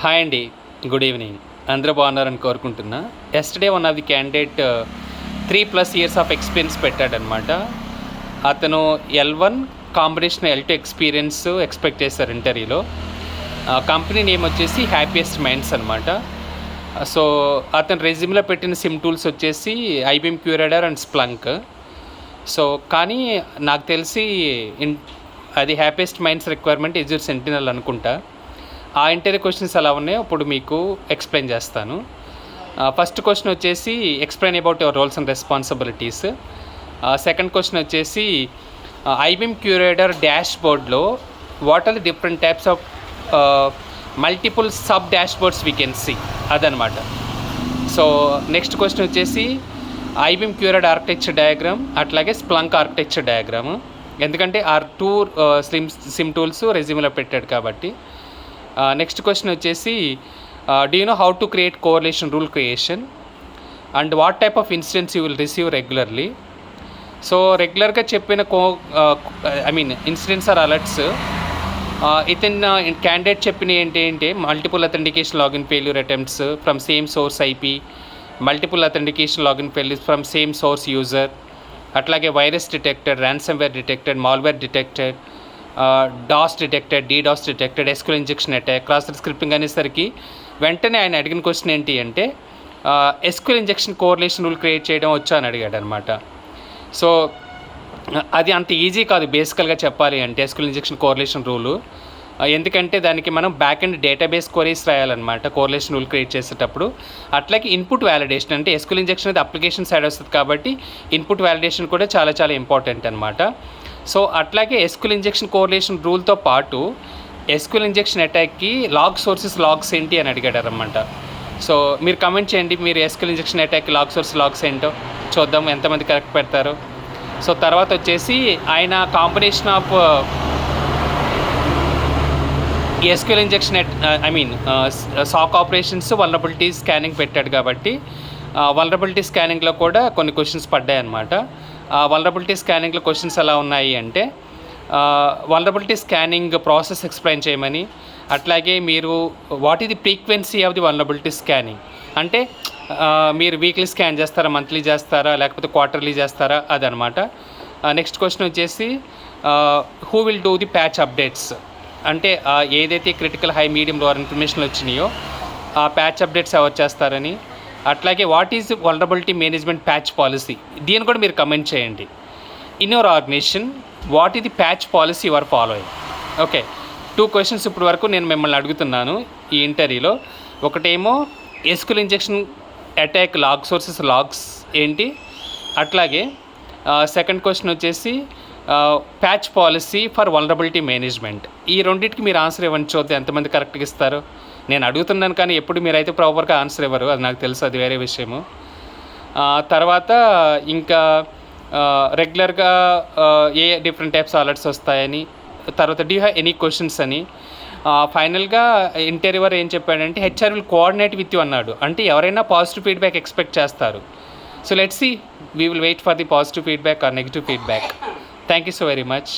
Hi అండి, good evening. అందరూ బాగున్నారని కోరుకుంటున్నా. Yesterday one of the candidate 3+ years of experience పెట్టాడనమాట. అతను L1 combination L2 experience expect చేశారు ఇంటర్వ్యూలో. కంపెనీ నేమ్ వచ్చేసి హ్యాపీయెస్ట్ మైండ్స్ అనమాట. సో అతను రెజ్యూమ్లో పెట్టిన సిమ్ టూల్స్ వచ్చేసి IBM QRadar and Splunk. So కానీ నాకు తెలిసి అది Happiest Minds requirement Azure Sentinel అనుకుంటా. ఆ ఇంటర్వ్యూ క్వశ్చన్స్ ఎలా ఉన్నాయో ఇప్పుడు మీకు ఎక్స్ప్లెయిన్ చేస్తాను. ఫస్ట్ క్వశ్చన్ వచ్చేసి explain about your roles and responsibilities. Second question వచ్చేసి IBM క్యూరేడర్ డాష్ బోర్డ్లో what are the different types of multiple sub dashboards we can see అదనమాట. సో నెక్స్ట్ క్వశ్చన్ వచ్చేసి IBM క్యూరేడర్ ఆర్కిటెక్చర్ డయాగ్రామ్ అట్లాగే Splunk architecture diagram, ఎందుకంటే ఆ two SIEM tools రెజ్యూమ్లో పెట్టాడు కాబట్టి. నెక్స్ట్ క్వశ్చన్ వచ్చేసి do you know how to create correlation rule creation and what type of incidents you will receive regularly. So రెగ్యులర్గా చెప్పిన incidents are alerts. ఇతను క్యాండిడేట్ చెప్పిన ఏంటి multiple authentication login failure attempts from same source IP, multiple authentication login failures from same source user, అట్లాగే virus detected, ransomware detected, malware detected, DoS detected, DDoS detected, SQL injection attack, cross scripting అనేసరికి వెంటనే ఆయన అడిగిన question ఏంటి అంటే SQL injection correlation rule create చేయడం వచ్చా అని అడిగాడు అనమాట. సో అది అంత ఈజీ కాదు బేసికల్గా చెప్పాలి అంటే SQL ఇంజెక్షన్ కోరిలేషన్ రూలు, ఎందుకంటే దానికి మనం బ్యాక్ ఎండ్ డేటాబేస్ క్వరీస్ రాయాలన్నమాట కోరిలేషన్ రూల్ క్రియేట్ చేసేటప్పుడు. అట్లాగే ఇన్పుట్ వ్యాలిడేషన్ అంటే SQL ఇంజెక్షన్ అనేది అప్లికేషన్ సైడ్ వస్తుంది కాబట్టి ఇన్పుట్ వ్యాలిడేషన్ కూడా చాలా చాలా ఇంపార్టెంట్ అనమాట. సో అట్లాగే SQL ఇంజెక్షన్ కోరిలేషన్ రూల్తో పాటు SQL ఇంజెక్షన్ అటాక్కి లాగ్స్ ఏంటి అని అడిగాడు అనమాట. సో మీరు కమెంట్ చేయండి, మీరు SQL ఇంజెక్షన్ అటాక్కి లాగ్స్ ఏంటో చూద్దాం ఎంతమంది కరెక్ట్ పెడతారు. సో తర్వాత వచ్చేసి ఆయన combination of SQL injection SOC operations vulnerability scanning పెట్టాడు కాబట్టి వల్నరబిలిటీ స్కానింగ్లో కూడా కొన్ని క్వశ్చన్స్ పడ్డాయి అన్నమాట. వల్నరబిలిటీ స్కానింగ్లో క్వశ్చన్స్ ఎలా ఉన్నాయి అంటే వల్నరబిలిటీ స్కానింగ్ ప్రాసెస్ ఎక్స్ప్లెయిన్ చేయమని, అట్లాగే మీరు what is the frequency of the vulnerability scanning అంటే మీరు వీక్లీ స్కాన్ చేస్తారా, మంత్లీ చేస్తారా, లేకపోతే క్వార్టర్లీ చేస్తారా అదనమాట. నెక్స్ట్ క్వశ్చన్ వచ్చేసి who will do the patch updates అంటే ఏదైతే critical high medium lower information వచ్చినాయో ఆ ప్యాచ్ అప్డేట్స్ ఎవరు చేస్తారని, అట్లాగే what is vulnerability management patch policy దీన్ని కూడా మీరు కమెంట్ చేయండి. In your organisation what is the patch policy your following. Okay, 2 questions ఇప్పటి వరకు నేను మిమ్మల్ని అడుగుతున్నాను ఈ ఇంటర్వ్యూలో. ఒకటేమో SQL ఇంజెక్షన్ అటాక్ లాగ్స్ ఏంటి, అట్లాగే సెకండ్ క్వశ్చన్ వచ్చేసి patch policy for vulnerability management. ఈ రెండింటికి మీరు ఆన్సర్ ఇవ్వండి, చూద్దాం ఎంతమంది కరెక్ట్గా ఇస్తారు. నేను అడుగుతున్నాను కానీ ఎప్పుడు మీరైతే ప్రాపర్గా ఆన్సర్ ఇవ్వరు, అది నాకు తెలుసు, అది వేరే విషయము. తర్వాత ఇంకా రెగ్యులర్గా ఏ డిఫరెంట్ టైప్స్ అలర్ట్స్ వస్తాయని, తర్వాత do you have any questions అని. ఫైనల్గా ఇంటర్వ్యూవర్ ఏం చెప్పాడంటే HR will coordinate with you అన్నాడు, అంటే ఎవరైనా పాజిటివ్ ఫీడ్బ్యాక్ ఎక్స్పెక్ట్ చేస్తారు. So let's see, we will wait for the positive feedback or negative feedback. Thank you so very much.